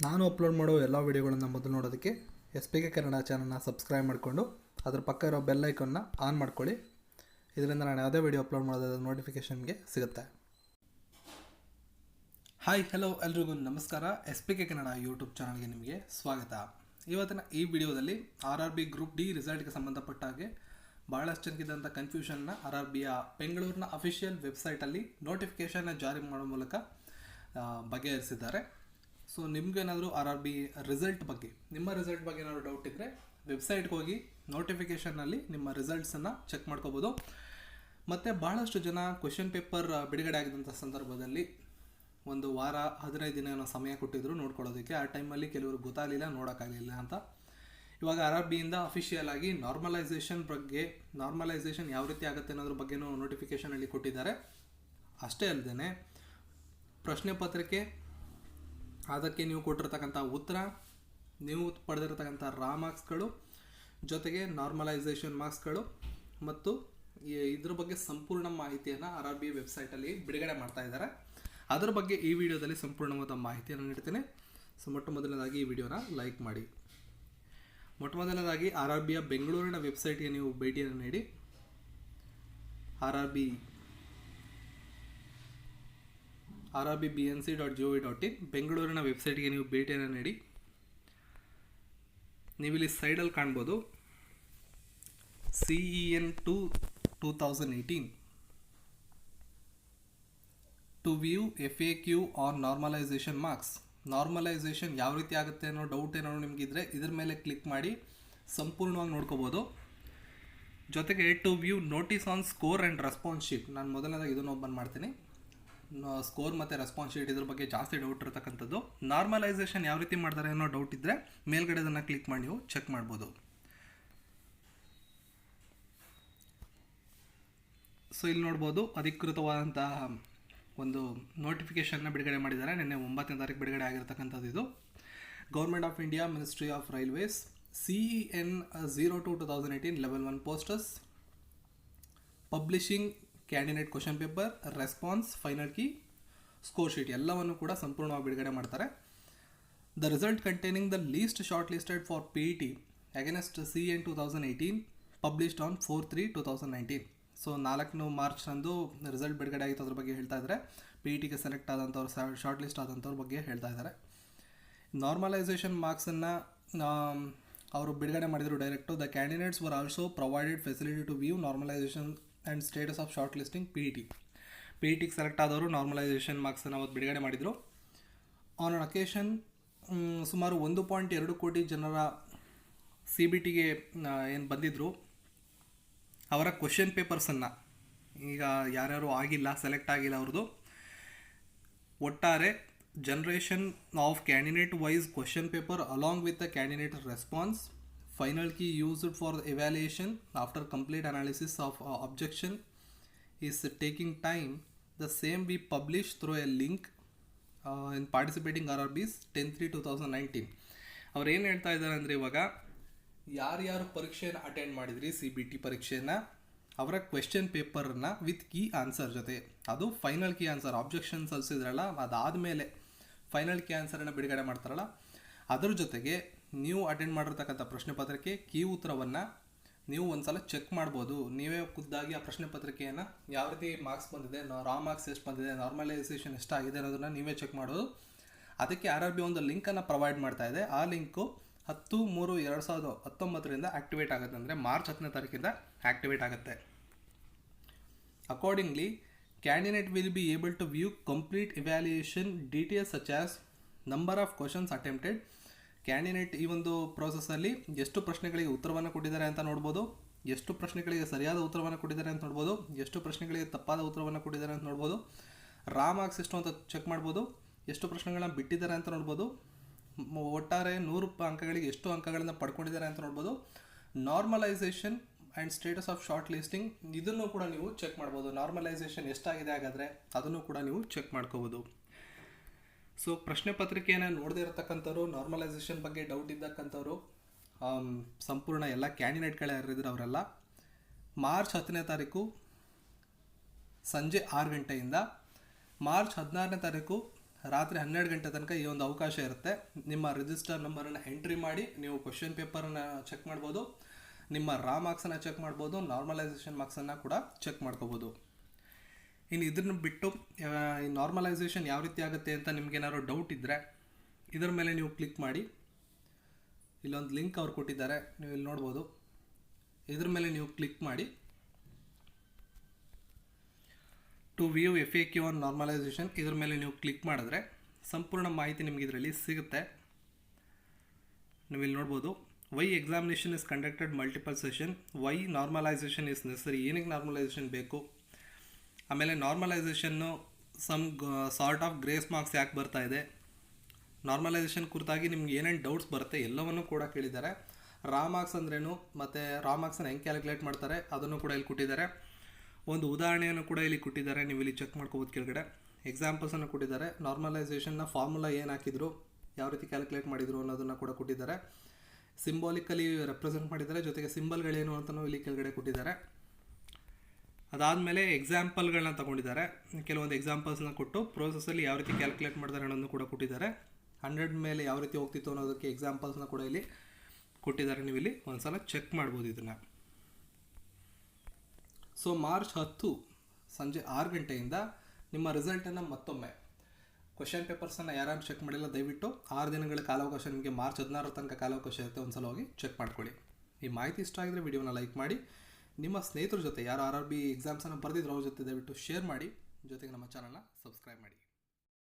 ನಾನು ಅಪ್ಲೋಡ್ ಮಾಡೋ ಎಲ್ಲ ವೀಡಿಯೋಗಳನ್ನು ಮೊದಲು ನೋಡೋದಕ್ಕೆ SPK ಕನ್ನಡ ಚಾನಲ್ನ ಸಬ್ಸ್ಕ್ರೈಬ್ ಮಾಡಿಕೊಂಡು ಅದರ ಪಕ್ಕ ಇರೋ ಬೆಲ್ ಐಕನ್ನ ಆನ್ ಮಾಡ್ಕೊಳ್ಳಿ. ಇದರಿಂದ ನಾನು ಯಾವುದೇ ವೀಡಿಯೋ ಅಪ್ಲೋಡ್ ಮಾಡೋದಾದ ನೋಟಿಫಿಕೇಷನ್ಗೆ ಸಿಗುತ್ತೆ. ಹಾಯ್ ಹಲೋ ಎಲ್ರಿಗೂ ನಮಸ್ಕಾರ. SPK ಕನ್ನಡ ಯೂಟ್ಯೂಬ್ ಚಾನಲ್ಗೆ ನಿಮಗೆ ಸ್ವಾಗತ. ಇವತ್ತಿನ ಈ ವಿಡಿಯೋದಲ್ಲಿ RRB ಗ್ರೂಪ್ ಡಿ ರಿಸಲ್ಟ್ಗೆ ಸಂಬಂಧಪಟ್ಟ ಹಾಗೆ ಭಾಳಷ್ಟು ಜನಕ್ಕಿದ್ದಂಥ ಕನ್ಫ್ಯೂಷನ್ನ RRBಯ ಬೆಂಗಳೂರಿನ ಅಫಿಷಿಯಲ್ ವೆಬ್ಸೈಟಲ್ಲಿ ನೋಟಿಫಿಕೇಷನ್ನ ಜಾರಿ ಮಾಡೋ ಮೂಲಕ ಬಗೆಹರಿಸಿದ್ದಾರೆ. ಸೊ ನಿಮಗೇನಾದರೂ RRB ರಿಸಲ್ಟ್ ಬಗ್ಗೆ ನಿಮ್ಮ ರಿಸಲ್ಟ್ ಬಗ್ಗೆ ಏನಾದರೂ ಡೌಟ್ ಇದ್ದರೆ ವೆಬ್ಸೈಟ್ಗೆ ಹೋಗಿ ನೋಟಿಫಿಕೇಷನ್ನಲ್ಲಿ ನಿಮ್ಮ ರಿಸಲ್ಟ್ಸನ್ನು ಚೆಕ್ ಮಾಡ್ಕೋಬೋದು. ಮತ್ತು ಭಾಳಷ್ಟು ಜನ ಕ್ವೆಶನ್ ಪೇಪರ್ ಬಿಡುಗಡೆ ಆಗಿದ್ದಂಥ ಸಂದರ್ಭದಲ್ಲಿ ಒಂದು ವಾರ 15 ದಿನ ಏನೋ ಸಮಯ ಕೊಟ್ಟಿದ್ರು ನೋಡ್ಕೊಳ್ಳೋದಕ್ಕೆ. ಆ ಟೈಮಲ್ಲಿ ಕೆಲವರು ಗೊತ್ತಾಗಲಿಲ್ಲ, ನೋಡೋಕ್ಕಾಗಲಿಲ್ಲ ಅಂತ. ಇವಾಗ RRBಯಿಂದ ಅಫಿಷಿಯಲ್ ಆಗಿ ನಾರ್ಮಲೈಸೇಷನ್ ಯಾವ ರೀತಿ ಆಗುತ್ತೆ ಅನ್ನೋದ್ರ ಬಗ್ಗೆನೂ ನೋಟಿಫಿಕೇಷನಲ್ಲಿ ಕೊಟ್ಟಿದ್ದಾರೆ. ಅಷ್ಟೇ ಅಲ್ಲದೆ ಪ್ರಶ್ನೆ ಪತ್ರಿಕೆ, ಅದಕ್ಕೆ ನೀವು ಕೊಟ್ಟಿರ್ತಕ್ಕಂಥ ಉತ್ತರ, ನೀವು ಪಡೆದಿರತಕ್ಕಂಥ ರಾ ಮಾರ್ಕ್ಸ್ಗಳು, ಜೊತೆಗೆ ನಾರ್ಮಲೈಸೇಷನ್ ಮಾರ್ಕ್ಸ್ಗಳು ಮತ್ತು ಇದ್ರ ಬಗ್ಗೆ ಸಂಪೂರ್ಣ ಮಾಹಿತಿಯನ್ನು RRB ವೆಬ್ಸೈಟಲ್ಲಿ ಬಿಡುಗಡೆ ಮಾಡ್ತಾ ಇದ್ದಾರೆ. ಅದರ ಬಗ್ಗೆ ಈ ವಿಡಿಯೋದಲ್ಲಿ ಸಂಪೂರ್ಣವಾದ ಮಾಹಿತಿಯನ್ನು ನೀಡ್ತೇನೆ. ಸೊ ಮೊದಲನೇದಾಗಿ ಈ ವಿಡಿಯೋನ ಲೈಕ್ ಮಾಡಿ. ಮೊದಲನೇದಾಗಿ RRBಯ ಬೆಂಗಳೂರಿನ ವೆಬ್ಸೈಟ್ಗೆ ನೀವು ಭೇಟಿಯನ್ನು ನೀಡಿ. RRBBNC.gov.in ಬೆಂಗಳೂರಿನ ವೆಬ್ಸೈಟ್ಗೆ ನೀವು ಭೇಟಿಯನ್ನು ನೀಡಿ. ನೀವಿಲ್ಲಿ ಸೈಡಲ್ಲಿ ಕಾಣ್ಬೋದು CEN2 2018 to view FAQ on normalisation marks. Normalisation ಯಾವ ರೀತಿ ಆಗುತ್ತೆ ಅನ್ನೋ ಡೌಟ್ ಏನಾದ್ರು ನಿಮಗಿದ್ರೆ ಇದ್ರ ಮೇಲೆ ಕ್ಲಿಕ್ ಮಾಡಿ ಸಂಪೂರ್ಣವಾಗಿ ನೋಡ್ಕೋಬೋದು. ಜೊತೆಗೆ to view notice on score and response sheet, ನಾನು ಮೊದಲನೇದಾಗಿ ಇದನ್ನು ಓಪನ್ ಮಾಡ್ತೀನಿ. ಸ್ಕೋರ್ ಮತ್ತು ರೆಸ್ಪಾನ್ಸ್ ಶೀಟ್ ಇದ್ರ ಬಗ್ಗೆ ಜಾಸ್ತಿ ಡೌಟ್ ಇರತಕ್ಕಂಥದ್ದು. ನಾರ್ಮಲೈಸೇಷನ್ ಯಾವ ರೀತಿ ಮಾಡ್ತಾರೆ ಅನ್ನೋ ಡೌಟ್ ಇದ್ದರೆ ಮೇಲ್ಗಡೆ ಅದನ್ನು ಕ್ಲಿಕ್ ಮಾಡಿ ನೀವು ಚೆಕ್ ಮಾಡ್ಬೋದು. ಸೊ ಇಲ್ಲಿ ನೋಡ್ಬೋದು ಅಧಿಕೃತವಾದಂತಹ ಒಂದು ನೋಟಿಫಿಕೇಷನ್ನ ಬಿಡುಗಡೆ ಮಾಡಿದ್ದಾರೆ. ನಿನ್ನೆ 9ನೇ ತಾರೀಕು ಬಿಡುಗಡೆ ಆಗಿರ್ತಕ್ಕಂಥದ್ದು. ಇದು government of India, ministry of railways, CEN02 2018 level 1 posters, publishing candidate question paper, response, final key, score sheet ಎಲ್ಲವನ್ನು ಕೂಡ ಸಂಪೂರ್ಣವಾಗಿ ಬಿಡುಗಡೆ ಮಾಡ್ತಾರೆ. The result containing the list short listed for PET against CEN 2018 published on 4/3/2019. So 4 ಮಾರ್ಚ್ನಂದು result ಬಿಡುಗಡೆ ಆಗಿತ್ತು. ಅದ್ರ ಬಗ್ಗೆ ಹೇಳ್ತಾ ಇದ್ದಾರೆ. PETಗೆ ಸೆಲೆಕ್ಟ್ ಆದಂಥವ್ರು, ಶಾರ್ಟ್ ಲಿಸ್ಟ್ ಆದಂಥವ್ರ ಬಗ್ಗೆ ಹೇಳ್ತಾ ಇದ್ದಾರೆ. ನಾರ್ಮಲೈಸೇಷನ್ ಮಾರ್ಕ್ಸನ್ನು ಅವರು ಬಿಡುಗಡೆ ಮಾಡಿದರು direct. The candidates were also provided facility to view normalisation and status of short listing PETಗೆ ಸೆಲೆಕ್ಟ್ ಆದವರು ನಾರ್ಮಲೈಸೇಷನ್ ಮಾರ್ಕ್ಸನ್ನು ಅವತ್ತು ಬಿಡುಗಡೆ ಮಾಡಿದರು. ಆನ್ ಅನ್ ಅಕೇಶನ್ ಸುಮಾರು 1.2 ಕೋಟಿ ಜನರ CBTಗೆ ಏನು ಬಂದಿದ್ದರು ಅವರ ಕ್ವಶನ್ ಪೇಪರ್ಸನ್ನು, ಈಗ ಯಾರ್ಯಾರು ಆಗಿಲ್ಲ, ಸೆಲೆಕ್ಟ್ ಆಗಿಲ್ಲ ಅವ್ರದ್ದು, ಒಟ್ಟಾರೆ generation of candidate wise question paper along with the candidate response, final key used for evaluation after complete analysis of objection is taking time. The same we publish through a link in participating RRBs 10/3/2019. ಅವ್ರು ಏನು ಹೇಳ್ತಾ ಇದ್ದಾರೆ ಅಂದರೆ, ಇವಾಗ ಯಾರ್ಯಾರು ಪರೀಕ್ಷೆಯನ್ನು attend ಮಾಡಿದ್ರಿ CBT ಪರೀಕ್ಷೆಯನ್ನು, ಅವರ ಕ್ವೆಶ್ಚನ್ ಪೇಪರನ್ನು ವಿತ್ ಕೀ ಆನ್ಸರ್ ಜೊತೆ, ಅದು ಫೈನಲ್ ಕೀ ಆನ್ಸರ್, ಆಬ್ಜೆಕ್ಷನ್ ಸಲ್ಲಿಸಿದ್ರಲ್ಲ ಅದಾದಮೇಲೆ ಫೈನಲ್ ಕೀ ಆನ್ಸರನ್ನು ಬಿಡುಗಡೆ ಮಾಡ್ತಾರಲ್ಲ, ಅದ್ರ ಜೊತೆಗೆ ನೀವು ಅಟೆಂಡ್ ಮಾಡಿರ್ತಕ್ಕಂಥ ಪ್ರಶ್ನೆ ಪತ್ರಿಕೆ ಕೀ ಉತ್ತರವನ್ನು ನೀವು ಒಂದು ಸಲ ಚೆಕ್ ಮಾಡ್ಬೋದು. ನೀವೇ ಖುದ್ದಾಗಿ ಆ ಪ್ರಶ್ನೆ ಪತ್ರಿಕೆಯನ್ನು ಯಾವ ರೀತಿ ಮಾರ್ಕ್ಸ್ ಬಂದಿದೆ, ರಾ ಮಾರ್ಕ್ಸ್ ಎಷ್ಟು ಬಂದಿದೆ, ನಾರ್ಮಲೈಸೇಷನ್ ಎಷ್ಟಾಗಿದೆ ಅನ್ನೋದನ್ನು ನೀವೇ ಚೆಕ್ ಮಾಡೋದು. ಅದಕ್ಕೆ RRB ಒಂದು ಲಿಂಕನ್ನು ಪ್ರೊವೈಡ್ ಮಾಡ್ತಾ ಇದೆ. ಆ ಲಿಂಕು 10/3/2019 ಆಕ್ಟಿವೇಟ್ ಆಗುತ್ತೆ, ಅಂದರೆ ಮಾರ್ಚ್ 10ನೇ ತಾರೀಕಿಂದ ಆಕ್ಟಿವೇಟ್ ಆಗುತ್ತೆ. Accordingly candidate will be able to view complete evaluation details such as number of questions attempted. Candidate ಈ ಒಂದು ಪ್ರೋಸೆಸ್ಸಲ್ಲಿ ಎಷ್ಟು ಪ್ರಶ್ನೆಗಳಿಗೆ ಉತ್ತರವನ್ನು ಕೊಟ್ಟಿದ್ದಾರೆ ಅಂತ ನೋಡ್ಬೋದು, ಎಷ್ಟು ಪ್ರಶ್ನೆಗಳಿಗೆ ಸರಿಯಾದ ಉತ್ತರವನ್ನು ಕೊಟ್ಟಿದ್ದಾರೆ ಅಂತ ನೋಡ್ಬೋದು, ಎಷ್ಟು ಪ್ರಶ್ನೆಗಳಿಗೆ ತಪ್ಪಾದ ಉತ್ತರವನ್ನು ಕೊಟ್ಟಿದ್ದಾರೆ ಅಂತ ನೋಡ್ಬೋದು, ರಾ ಮಾರ್ಕ್ಸ್ ಎಷ್ಟು ಅಂತ ಚೆಕ್ ಮಾಡ್ಬೋದು, ಎಷ್ಟು ಪ್ರಶ್ನೆಗಳನ್ನ ಬಿಟ್ಟಿದ್ದಾರೆ ಅಂತ ನೋಡ್ಬೋದು, ಒಟ್ಟಾರೆ 100 ಅಂಕಗಳಿಗೆ ಎಷ್ಟು ಅಂಕಗಳನ್ನು ಪಡ್ಕೊಂಡಿದ್ದಾರೆ ಅಂತ ನೋಡ್ಬೋದು. Normalisation and status of short listing ಇದನ್ನು ಕೂಡ ನೀವು ಚೆಕ್ ಮಾಡ್ಬೋದು. ನಾರ್ಮಲೈಸೇಷನ್ ಎಷ್ಟಾಗಿದೆ ಹಾಗಾದರೆ ಅದನ್ನು ಕೂಡ ನೀವು ಚೆಕ್ ಮಾಡ್ಕೋಬೋದು. ಸೊ ಪ್ರಶ್ನೆ ಪತ್ರಿಕೆಯನ್ನು ನೋಡದೇ ಇರತಕ್ಕಂಥವ್ರು, ನಾರ್ಮಲೈಸೇಷನ್ ಬಗ್ಗೆ ಡೌಟ್ ಇದ್ದಕ್ಕಂಥವ್ರು, ಸಂಪೂರ್ಣ ಎಲ್ಲ ಕ್ಯಾಂಡಿಡೇಟ್ಗಳು ಯಾರಿದ್ರು ಅವರೆಲ್ಲ ಮಾರ್ಚ್ 10ನೇ ತಾರೀಕು ಸಂಜೆ 6 ಗಂಟೆಯಿಂದ ಮಾರ್ಚ್ 16ನೇ ತಾರೀಕು ರಾತ್ರಿ 12 ಗಂಟೆ ತನಕ ಈ ಒಂದು ಅವಕಾಶ ಇರುತ್ತೆ. ನಿಮ್ಮ ರಿಜಿಸ್ಟರ್ ನಂಬರನ್ನು ಎಂಟ್ರಿ ಮಾಡಿ ನೀವು ಕ್ವಶನ್ ಪೇಪರನ್ನು ಚೆಕ್ ಮಾಡ್ಬೋದು, ನಿಮ್ಮ ರಾ ಮಾರ್ಕ್ಸನ್ನು ಚೆಕ್ ಮಾಡ್ಬೋದು, ನಾರ್ಮಲೈಸೇಷನ್ ಮಾರ್ಕ್ಸನ್ನು ಕೂಡ ಚೆಕ್ ಮಾಡ್ಕೋಬೋದು. ಇನ್ನು ಇದನ್ನು ಬಿಟ್ಟು ಈ ನಾರ್ಮಲೈಸೇಷನ್ ಯಾವ ರೀತಿ ಆಗುತ್ತೆ ಅಂತ ನಿಮ್ಗೇನಾದ್ರು ಡೌಟ್ ಇದ್ದರೆ ಇದರ ಮೇಲೆ ನೀವು ಕ್ಲಿಕ್ ಮಾಡಿ. ಇಲ್ಲೊಂದು ಲಿಂಕ್ ಅವ್ರು ಕೊಟ್ಟಿದ್ದಾರೆ, ನೀವು ಇಲ್ಲಿ ನೋಡ್ಬೋದು. ಇದ್ರ ಮೇಲೆ ನೀವು ಕ್ಲಿಕ್ ಮಾಡಿ to view FAQ on normalisation ಇದ್ರ ಮೇಲೆ ನೀವು ಕ್ಲಿಕ್ ಮಾಡಿದ್ರೆ ಸಂಪೂರ್ಣ ಮಾಹಿತಿ ನಿಮಗೆ ಇದರಲ್ಲಿ ಸಿಗುತ್ತೆ. ನೀವು ಇಲ್ಲಿ ನೋಡ್ಬೋದು, why examination is conducted multiple session, why normalisation is necessary, ಏನಕ್ಕೆ ನಾರ್ಮಲೈಸೇಷನ್ ಬೇಕು, ಆಮೇಲೆ ನಾರ್ಮಲೈಸೇಷನ್ನು ಸಾರ್ಟ್ ಆಫ್ ಗ್ರೇಸ್ ಮಾರ್ಕ್ಸ್ ಯಾಕೆ ಬರ್ತಾ ಇದೆ, ನಾರ್ಮಲೈಸೇಷನ್ ಕುರಿತಾಗಿ ನಿಮ್ಗೆ ಏನೇನು ಡೌಟ್ಸ್ ಬರುತ್ತೆ ಎಲ್ಲವನ್ನೂ ಕೂಡ ಕೇಳಿದ್ದಾರೆ. ರಾ ಮಾರ್ಕ್ಸ್ ಅಂದ್ರೇನು ಮತ್ತು ರಾ ಮಾರ್ಕ್ಸನ್ನು ಹೆಂಗೆ ಕ್ಯಾಲ್ಕುಲೇಟ್ ಮಾಡ್ತಾರೆ ಅದನ್ನು ಕೂಡ ಇಲ್ಲಿ ಕೊಟ್ಟಿದ್ದಾರೆ. ಒಂದು ಉದಾಹರಣೆಯನ್ನು ಕೂಡ ಇಲ್ಲಿ ಕೊಟ್ಟಿದ್ದಾರೆ, ನೀವು ಇಲ್ಲಿ ಚೆಕ್ ಮಾಡ್ಕೋಬೋದು. ಕೆಳಗಡೆ ಎಕ್ಸಾಂಪಲ್ಸನ್ನು ಕೊಟ್ಟಿದ್ದಾರೆ. ನಾರ್ಮಲೈಸೇಷನ್ನ ಫಾರ್ಮುಲಾ ಏನು ಹಾಕಿದ್ರು, ಯಾವ ರೀತಿ ಕ್ಯಾಲ್ಕುಲೇಟ್ ಮಾಡಿದ್ರು ಅನ್ನೋದನ್ನು ಕೂಡ ಕೊಟ್ಟಿದ್ದಾರೆ. ಸಿಂಬಾಲಿಕಲಿ ರೆಪ್ರೆಸೆಂಟ್ ಮಾಡಿದ್ದಾರೆ, ಜೊತೆಗೆ ಸಿಂಬಲ್ಗಳೇನು ಅಂತಲೂ ಇಲ್ಲಿ ಕೆಳಗಡೆ ಕೊಟ್ಟಿದ್ದಾರೆ. ಅದಾದಮೇಲೆ ಎಕ್ಸಾಂಪಲ್ಗಳನ್ನ ತಗೊಂಡಿದ್ದಾರೆ. ಕೆಲವೊಂದು ಎಕ್ಸಾಂಪಲ್ಸ್ನ ಕೊಟ್ಟು ಪ್ರೋಸೆಸ್ಸಲ್ಲಿ ಯಾವ ರೀತಿ ಕ್ಯಾಲ್ಕುಲೇಟ್ ಮಾಡ್ತಾರೆ ಅನ್ನೋದನ್ನು ಕೂಡ ಕೊಟ್ಟಿದ್ದಾರೆ. 100 ಮೇಲೆ ಯಾವ ರೀತಿ ಹೋಗ್ತಿತ್ತು ಅನ್ನೋದಕ್ಕೆ ಎಕ್ಸಾಂಪಲ್ಸ್ನ ಕೂಡ ಇಲ್ಲಿ ಕೊಟ್ಟಿದ್ದಾರೆ. ನೀವು ಇಲ್ಲಿ ಒಂದ್ಸಲ ಚೆಕ್ ಮಾಡ್ಬೋದು ಇದನ್ನು. ಸೊ ಮಾರ್ಚ್ 10 ಸಂಜೆ 6 ಗಂಟೆಯಿಂದ ನಿಮ್ಮ ರಿಸಲ್ಟನ್ನು ಮತ್ತೊಮ್ಮೆ ಕ್ವಶನ್ ಪೇಪರ್ಸನ್ನು ಯಾರು ಚೆಕ್ ಮಾಡಿಲ್ಲ ದಯವಿಟ್ಟು 6 ದಿನಗಳ ಕಾಲಾವಕಾಶ ನಿಮಗೆ ಮಾರ್ಚ್ 16 ತನಕ ಕಾಲಾವಕಾಶ ಇರುತ್ತೆ. ಒಂದ್ಸಲ ಹೋಗಿ ಚೆಕ್ ಮಾಡ್ಕೊಳ್ಳಿ. ಈ ಮಾಹಿತಿ ಇಷ್ಟ ಆಗಿದ್ರೆ ವಿಡಿಯೋನ ಲೈಕ್ ಮಾಡಿ, ನಿಮ್ಮ ಸ್ನೇಹಿತರ ಜೊತೆ ಯಾರು RRB ಎಕ್ಸಾಮ್ಸನ್ನು ಬರೆದಿದ್ರು ಅವ್ರ ಜೊತೆ ದಯವಿಟ್ಟು ಶೇರ್ ಮಾಡಿ, ಜೊತೆಗೆ ನಮ್ಮ ಚಾನಲ್ನ ಸಬ್ಸ್ಕ್ರೈಬ್ ಮಾಡಿ.